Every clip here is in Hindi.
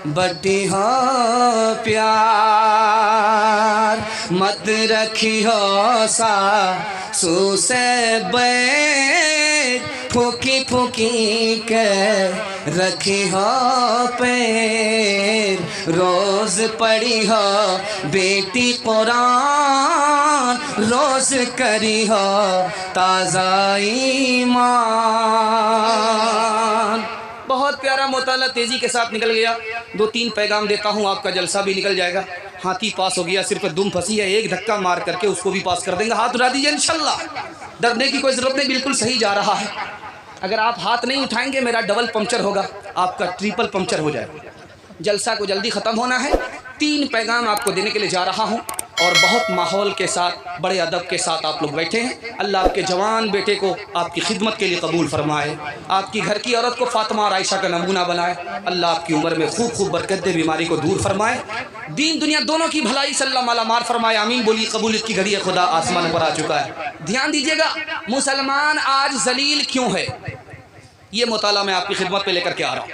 बटी हो प्यार, मत रखी हो सासू से बैर, फूकी फूकी के रखी हो पैर, रोज पढ़ी हो बेटी कुरान, रोज करी हो ताज़ा ईमान। बहुत प्यारा मुताला तेज़ी के साथ निकल गया। 2-3 पैगाम देता हूँ, आपका जलसा भी निकल जाएगा। हाथी पास हो गया, सिर पर दुम फंसी है, एक धक्का मार करके उसको भी पास कर देंगे। हाथ उठा दीजिए इंशाल्लाह, डरने की कोई ज़रूरत नहीं, बिल्कुल सही जा रहा है। अगर आप हाथ नहीं उठाएंगे मेरा डबल पंक्चर होगा, आपका ट्रिपल पंक्चर हो जाएगा। जलसा को जल्दी ख़त्म होना है। 3 पैगाम आपको देने के लिए जा रहा हूँ और बहुत माहौल के साथ, बड़े अदब के साथ आप लोग बैठे हैं। अल्लाह आपके जवान बेटे को आपकी खिदमत के लिए कबूल फरमाए, आपकी घर की औरत को फातिमा और आयशा का नमूना बनाए। अल्लाह आपकी उम्र में खूब खूब बरकत दे, बीमारी को दूर फरमाए, दीन दुनिया दोनों की भलाई से अल्लाह माला मार फरमाए। आमीन बोलिए। कबूलियत की घड़ी खुदा आसमान पर आ चुका है। ध्यान दीजिएगा, मुसलमान आज जलील क्यों है, ये मुताला मैं आपकी खिदमत पे लेकर के आ रहा हूँ।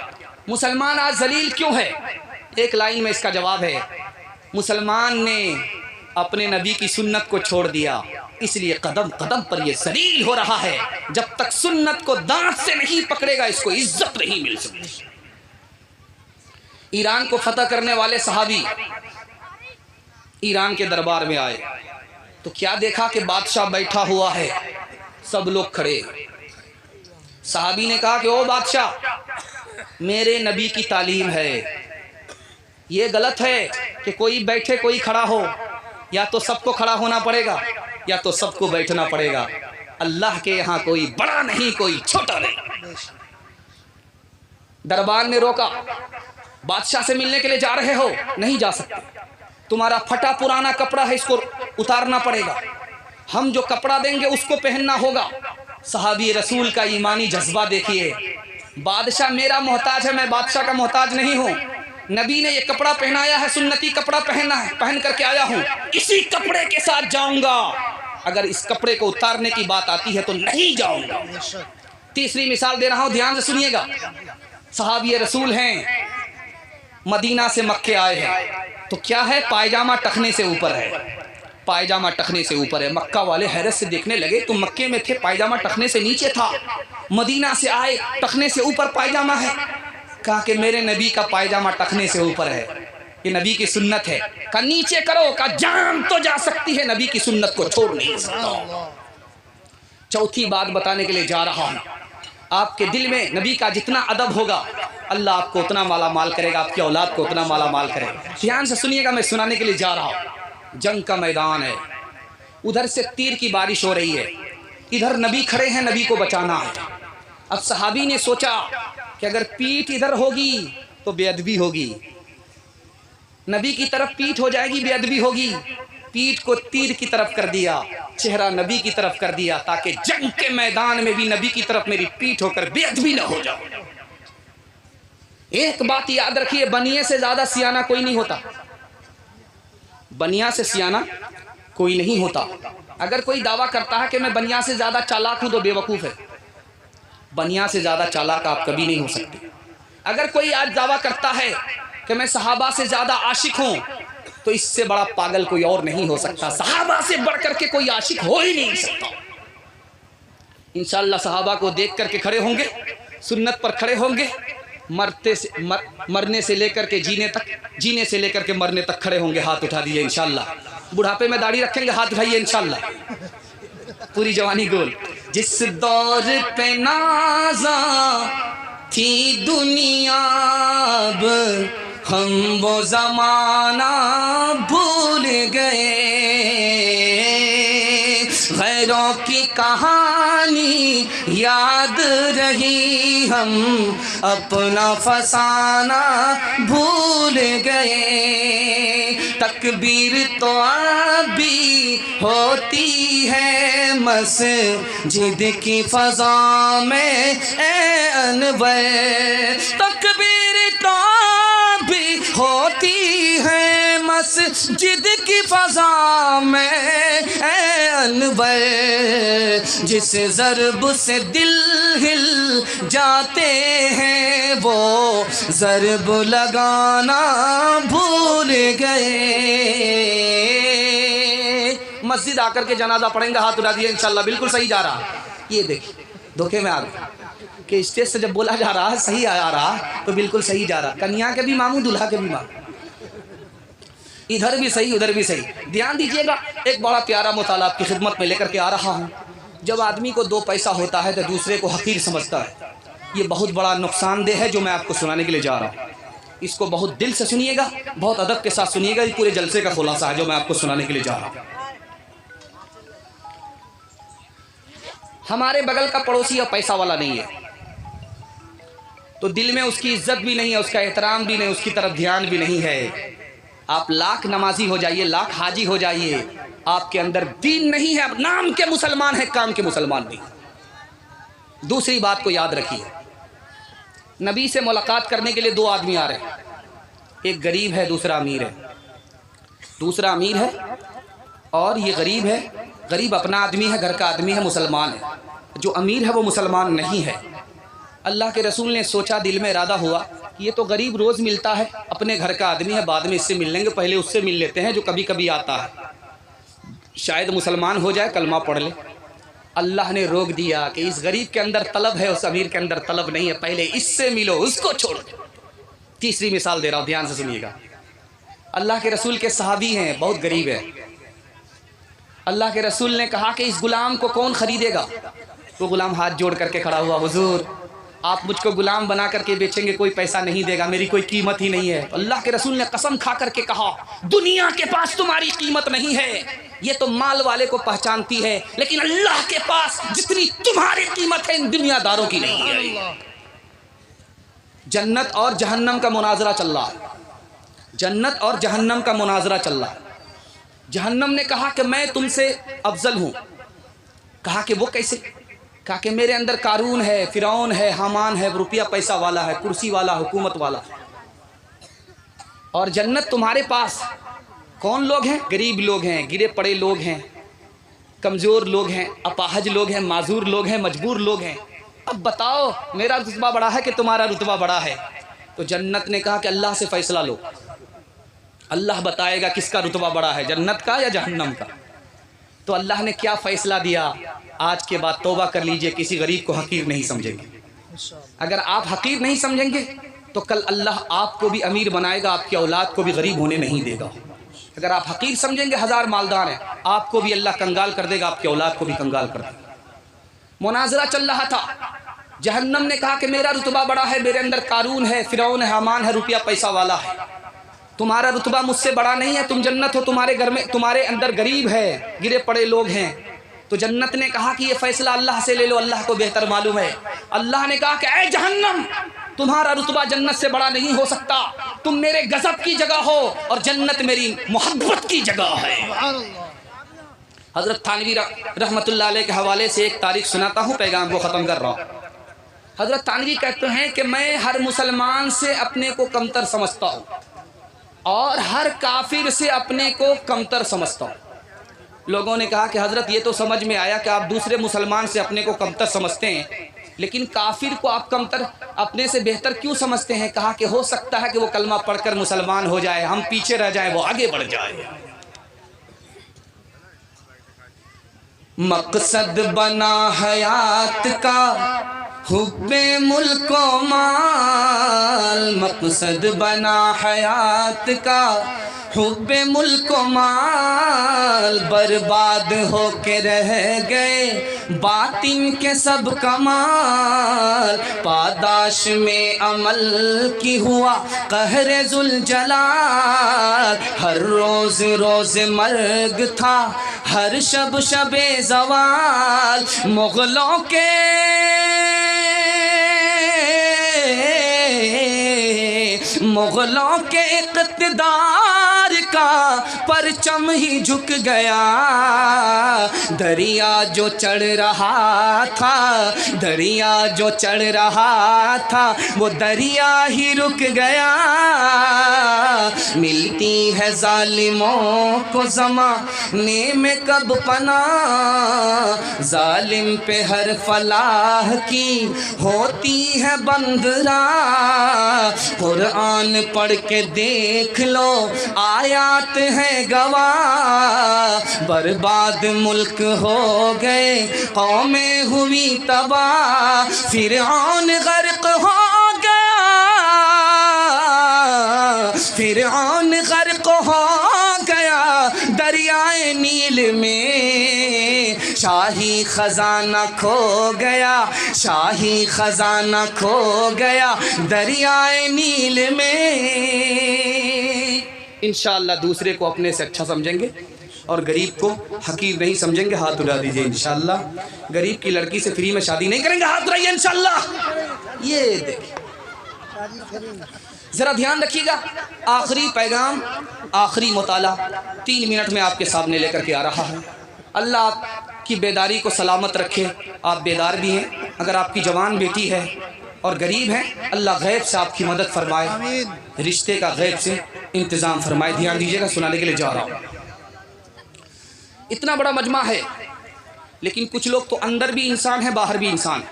मुसलमान आज जलील क्यों है? एक लाइन में इसका जवाब है, मुसलमान ने अपने नबी की सुन्नत को छोड़ दिया, इसलिए कदम कदम पर ये जलील हो रहा है। जब तक सुन्नत को दांत से नहीं पकड़ेगा इसको इज्जत नहीं मिल सकती। ईरान को फतह करने वाले सहाबी ईरान के दरबार में आए तो क्या देखा कि बादशाह बैठा हुआ है, सब लोग खड़े। सहाबी ने कहा कि ओ बादशाह, मेरे नबी की तालीम है, ये गलत है कि कोई बैठे कोई खड़ा हो, या तो सबको खड़ा होना पड़ेगा या तो सबको बैठना पड़ेगा। अल्लाह के यहाँ कोई बड़ा नहीं कोई छोटा नहीं। दरबार ने रोका, बादशाह से मिलने के लिए जा रहे हो, नहीं जा सकते, तुम्हारा फटा पुराना कपड़ा है, इसको उतारना पड़ेगा, हम जो कपड़ा देंगे उसको पहनना होगा। सहाबी रसूल का ईमानी जज्बा देखिए, बादशाह मेरा मोहताज है, मैं बादशाह का मोहताज नहीं हूँ। नबी ने ये कपड़ा पहनाया है, सुन्नती कपड़ा पहना है, पहन करके आया हूँ, इसी कपड़े के साथ जाऊंगा। अगर इस कपड़े को उतारने की बात आती है तो नहीं जाऊंगा। तीसरी मिसाल दे रहा हूँ, ध्यान से सुनिएगा। सहाबी रसूल हैं, मदीना से मक्के आए हैं, तो क्या है, पायजामा टखने से ऊपर है, पायजामा टखने से ऊपर है। मक्का वाले हैरत से देखने लगे, तो मक्के में थे पायजामा टखने से नीचे था, मदीना से आए टखने से ऊपर पायजामा है। कहा कि मेरे नबी का पायजामा टखने से ऊपर है, ये नबी की सुन्नत है। कहा नीचे करो, कहा जान तो जा सकती है, नबी की सुन्नत को छोड़ नहीं सकता। चौथी बात बताने के लिए जा रहा हूँ, आपके दिल में नबी का जितना अदब होगा अल्लाह आपको उतना माला माल करेगा, आपकी औलाद को उतना माला माल करेगा। ध्यान से सुनिएगा, मैं सुनाने के लिए जा रहा हूँ। जंग का मैदान है, उधर से तीर की बारिश हो रही है, इधर नबी खड़े हैं, नबी को बचाना है। अब सहाबी ने सोचा कि अगर पीठ इधर होगी तो बेअदबी होगी, नबी की तरफ पीठ हो जाएगी, बेअदबी होगी। पीठ को तीर की तरफ कर दिया, चेहरा नबी की तरफ कर दिया, ताकि जंग के मैदान में भी नबी की तरफ मेरी पीठ होकर बेअदबी ना हो जाए। एक बात याद रखिए, बनिए से ज्यादा सियाना कोई नहीं होता, बनिया से सियाना कोई नहीं होता। अगर कोई दावा करता है कि मैं बनिया से ज्यादा चालाक हूं तो बेवकूफ है। बनिया से ज्यादा चालाक आप कभी नहीं हो सकते। अगर कोई आज दावा करता है कि मैं सहाबा से ज्यादा आशिक हूं तो इससे बड़ा पागल कोई और नहीं हो सकता। सहाबा से बढ़कर के कोई आशिक हो ही नहीं सकता। इंशाअल्लाह सहाबा को देख करके खड़े होंगे, सुन्नत पर खड़े होंगे, मरने से लेकर के जीने तक, जीने से लेकर के मरने तक खड़े होंगे। हाथ उठा दीजिए इंशाअल्लाह। बुढ़ापे में दाढ़ी रखेंगे, हाथ उठाइए इंशाअल्लाह। पूरी जवानी गोल। जिस दौर पे नाज़ा थी दुनिया, अब हम वो ज़माना भूल गए। गैरों की कहानी याद रही, हम अपना फसाना भूल गए। तकबीर तो अभी होती है मस्जिद की फ़ज़ा में ए अनवर। तकबीर तो अभी होती है मस्जिद की फ़ज़ा में ए अनवर। जिस ज़रब से दिल हिल जाते हैं वो ज़रब लगाना भूल गए। मस्जिद आकर के जनाजा पढ़ेंगे, हाथ उठा दिए, इंशाल्लाह बिल्कुल सही जा रहा। ये देखिए धोखे में आ गए कि स्टेज से जब बोला जा रहा है सही आ रहा तो बिल्कुल सही जा रहा। कन्या के भी मामू, दूल्हा के भी मामू, इधर भी सही उधर भी सही। ध्यान दीजिएगा, एक बड़ा प्यारा मुताला आपकी खिदमत में लेकर के आ रहा हूँ। जब आदमी को दो पैसा होता है तो दूसरे को हकीर समझता है। ये बहुत बड़ा नुकसानदेह है जो मैं आपको सुनाने के लिए जा रहा हूँ। इसको बहुत दिल से सुनिएगा, बहुत अदब के साथ सुनिएगा। ये पूरे जलसे का खुलासा है जो मैं आपको सुनाने के लिए जा रहा हूँ। हमारे बगल का पड़ोसी और पैसा वाला नहीं है तो दिल में उसकी इज्जत भी नहीं है, उसका एहतराम भी नहीं, उसकी तरफ ध्यान भी नहीं है। आप लाख नमाजी हो जाइए, लाख हाजी हो जाइए, आपके अंदर दीन नहीं है। नाम के मुसलमान है, काम के मुसलमान नहीं। दूसरी बात को याद रखिए, नबी से मुलाकात करने के लिए दो आदमी आ रहे हैं। एक गरीब है, दूसरा अमीर है। दूसरा अमीर है और ये गरीब है। गरीब अपना आदमी है, घर का आदमी है, मुसलमान है। जो अमीर है वो मुसलमान नहीं है। अल्लाह के रसूल ने सोचा, दिल में इरादा हुआ कि ये तो गरीब रोज़ मिलता है, अपने घर का आदमी है, बाद में इससे मिल लेंगे, पहले उससे मिल लेते हैं जो कभी कभी आता है, शायद मुसलमान हो जाए, कलमा पढ़ ले। अल्लाह ने रोक दिया कि इस गरीब के अंदर तलब है, उस अमीर के अंदर तलब नहीं है, पहले इससे मिलो, उसको छोड़ो। तीसरी मिसाल दे रहा हूँ, ध्यान से सुनिएगा। अल्लाह के रसूल के सहाबी हैं, बहुत गरीब है। अल्लाह के रसूल ने कहा कि इस गुलाम को कौन ख़रीदेगा? वो गुलाम हाथ जोड़ करके खड़ा हुआ, हुजूर आप मुझको गुलाम बना करके बेचेंगे, कोई पैसा नहीं देगा, मेरी कोई कीमत ही नहीं है। अल्लाह के रसूल ने कसम खा करके कहा, दुनिया के पास तुम्हारी कीमत नहीं है, ये तो माल वाले को पहचानती है, लेकिन अल्लाह के पास जितनी तुम्हारी कीमत है इन दुनियादारों की नहीं है। जन्नत और जहन्नम का मुनाजरा चल रहा है। जन्नत और जहन्नम का मुनाजरा चल रहा है। जहन्नम ने कहा कि मैं तुमसे अफजल हूँ। कहा कि वो कैसे? कहा कि मेरे अंदर कारून है, फिरौन है, हामान है, रुपया पैसा वाला है, कुर्सी वाला, हुकूमत वाला। और जन्नत तुम्हारे पास कौन लोग हैं? गरीब लोग हैं, गिरे पड़े लोग हैं, कमज़ोर लोग हैं, अपाहज लोग हैं, माजूर लोग हैं, मजबूर लोग हैं। अब बताओ मेरा रुतबा बड़ा है कि तुम्हारा रुतबा बड़ा है? तो जन्नत ने कहा कि अल्लाह से फ़ैसला लो, अल्लाह बताएगा किसका रुतबा बड़ा है, जन्नत का या जहन्नम का। तो अल्लाह ने क्या फ़ैसला दिया? आज के बाद तौबा कर लीजिए, किसी गरीब को हकीर नहीं समझेंगे। अगर आप हकीर नहीं समझेंगे तो कल अल्लाह आपको भी अमीर बनाएगा, आपकी औलाद को भी गरीब होने नहीं देगा। अगर आप हकीर समझेंगे, हज़ार मालदार हैं, आपको भी अल्लाह कंगाल कर देगा, आपकी औलाद को भी कंगाल कर देगा। मुनाजरा चल रहा था। जहन्नम ने कहा कि मेरा रुतबा बड़ा है, मेरे अंदर कारून है, फिरौन है, हामान है, रुपया पैसा वाला है। तुम्हारा रुतबा मुझसे बड़ा नहीं है, तुम जन्नत हो, तुम्हारे घर में तुम्हारे अंदर गरीब है, गिरे पड़े लोग हैं। तो जन्नत ने कहा कि ये फैसला अल्लाह से ले लो, अल्लाह को बेहतर मालूम है। अल्लाह ने कहा कि ऐ जहन्नम, तुम्हारा रुतबा जन्नत से बड़ा नहीं हो सकता, तुम मेरे गज़ब की जगह हो और जन्नत मेरी मोहब्बत की जगह है। हज़रत थानवी रहमतुल्लाह अलैह के हवाले से एक तारीख सुनाता हूँ, पैगाम को ख़त्म कर रहा हूँ। हज़रत थानवी कहते हैं कि मैं हर मुसलमान से अपने को कमतर समझता हूँ और हर काफिर से अपने को कमतर समझता हूँ। लोगों ने कहा कि हज़रत ये तो समझ में आया कि आप दूसरे मुसलमान से अपने को कमतर समझते हैं, लेकिन काफिर को आप कमतर अपने से बेहतर क्यों समझते हैं? कहा कि हो सकता है कि वो कलमा पढ़कर मुसलमान हो जाए, हम पीछे रह जाएं, वो आगे बढ़ जाए। मकसद बना हयात का हुब्बे मुल्को माल, मकसद बना हयात का हुब्बे मुल्को माल, बर्बाद हो के रह गए बातिन के सब कमाल, पादाश में अमल की हुआ कहरे जुल जलाल, हर रोज़ रोज़ मर्ग था, हर शब शबे ज़वाल, मुग़लों के मुग़लों के इक़्तिदार का परचम ही झुक गया, दरिया जो चढ़ रहा था, दरिया जो चढ़ रहा था, वो दरिया ही रुक गया, मिलती है जालिमों को ज़माने में कब पना, जालिम पे हर फलाह की होती है बंदरा। कुरान पढ़ के देख लो आयात है गवाह, बर्बाद मुल्क हो गए कौमें हुई तबाह, फिरऔन गर्क हो गया, फिरऔन गर्क हो गया दरियाए नील में, शाही खजाना खो गया, शाही खजाना खो गया दरियाए नील में। इंशाअल्लाह दूसरे को अपने से अच्छा समझेंगे और गरीब को हकीर नहीं समझेंगे। हाथ उठा दीजिए इंशाअल्लाह। गरीब की लड़की से फ्री में शादी नहीं करेंगे, हाथ उठाइए इंशाअल्लाह। ये देखिए ज़रा ध्यान रखिएगा। आखिरी पैगाम, आखिरी मुताला 3 मिनट में आपके सामने लेकर के आ रहा है। अल्लाह आपकी बेदारी को सलामत रखे। आप बेदार भी हैं, अगर आपकी जवान बेटी है और गरीब हैं, अल्लाह गैब से आपकी मदद फरमाए, रिश्ते का गैब से इंतज़ाम फरमाए। ध्यान दीजिएगा, सुनाने के लिए जा रहा हूँ। इतना बड़ा मजमा है, लेकिन कुछ लोग तो अंदर भी इंसान है, बाहर भी इंसान है।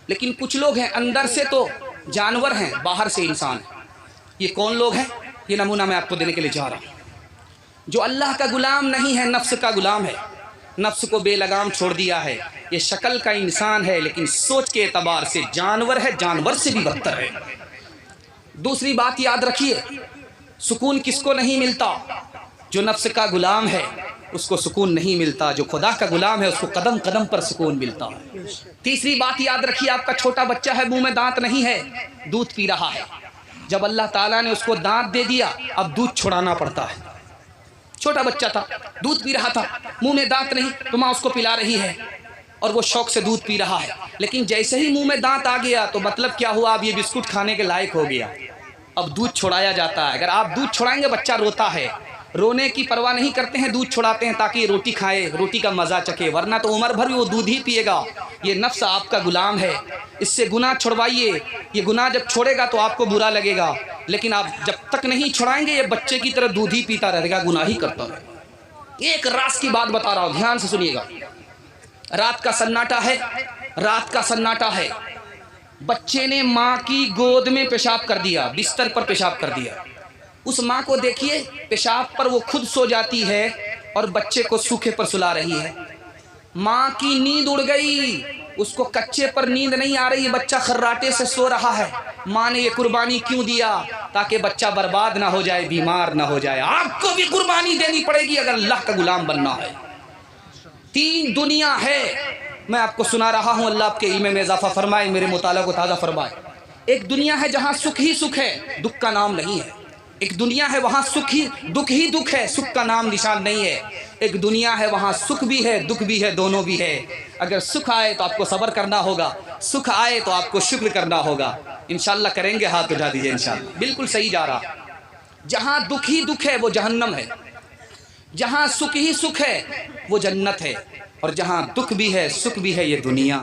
लेकिन कुछ लोग हैं अंदर से तो जानवर हैं, बाहर से इंसान है। ये कौन लोग हैं? ये नमूना मैं आपको देने के लिए जा रहा हूँ। जो अल्लाह का गुलाम नहीं है, नफ्स का गुलाम है, नफ्स को बेलगाम छोड़ दिया है। ये शक्ल का इंसान है, लेकिन सोच के एतबार से जानवर है, जानवर से भी बदतर है। दूसरी बात याद रखिए, सुकून किसको नहीं मिलता? जो नफ्स का गुलाम है उसको सुकून नहीं मिलता, जो खुदा का गुलाम है उसको कदम कदम पर सुकून मिलता है। तीसरी बात याद रखिए, आपका छोटा बच्चा है, मुंह में दांत नहीं है, दूध पी रहा है। जब अल्लाह ताला ने उसको दांत दे दिया, अब दूध छुड़ाना पड़ता है। छोटा बच्चा था, दूध पी रहा था, मुंह में दांत नहीं, तो माँ उसको पिला रही है और वो शौक से दूध पी रहा है। लेकिन जैसे ही मुंह में दांत आ गया तो मतलब क्या हुआ, अब ये बिस्कुट खाने के लायक हो गया, अब दूध छुड़ाया जाता है। अगर आप दूध छुड़ाएंगे, बच्चा रोता है, रोने की परवाह नहीं करते हैं, दूध छुड़ाते हैं ताकि रोटी खाए, रोटी का मज़ा चखे, वरना तो उम्र भर वो दूध ही पिएगा। ये नफ्स आपका गुलाम है, इससे गुनाह छुड़वाइए। ये गुनाह जब छोड़ेगा तो आपको बुरा लगेगा, लेकिन आप जब तक नहीं छुड़ाएंगे ये बच्चे की तरह दूध ही पीता रहेगा, गुनाह ही करता रहेगा। एक राज की बात बता रहा हूँ, ध्यान से सुनिएगा। रात का सन्नाटा है, रात का सन्नाटा है, बच्चे ने माँ की गोद में पेशाब कर दिया, बिस्तर पर पेशाब कर दिया। उस माँ को देखिए, पेशाब पर वो खुद सो जाती है और बच्चे को सूखे पर सुला रही है। माँ की नींद उड़ गई, उसको कच्चे पर नींद नहीं आ रही, बच्चा खर्राटे से सो रहा है। माँ ने ये कुर्बानी क्यों दिया? ताकि बच्चा बर्बाद ना हो जाए, बीमार ना हो जाए। आपको भी कुर्बानी देनी पड़ेगी अगर अल्लाह का गुलाम बनना है। 3 दुनिया है, मैं आपको सुना रहा हूँ, अल्लाह आपके इल्म में इजाफा फरमाए, मेरे मुताला को ताज़ा फरमाए। एक दुनिया है जहाँ सुख ही सुख है, दुख का नाम नहीं है। एक दुनिया है वहाँ सुख ही दुख है, सुख का नाम निशान नहीं है। एक दुनिया है वहाँ सुख भी है, दुख भी है, दोनों भी है। अगर सुख आए तो आपको सब्र करना होगा, सुख आए तो आपको शुक्र करना होगा। इंशाल्लाह करेंगे, हाथ उठा दीजिए इंशाल्लाह। बिल्कुल सही जा रहा। जहाँ दुख ही दुख है वो जहन्नम है, जहाँ सुख ही सुख है वो जन्नत है, और जहाँ दुख भी है सुख भी है ये दुनिया।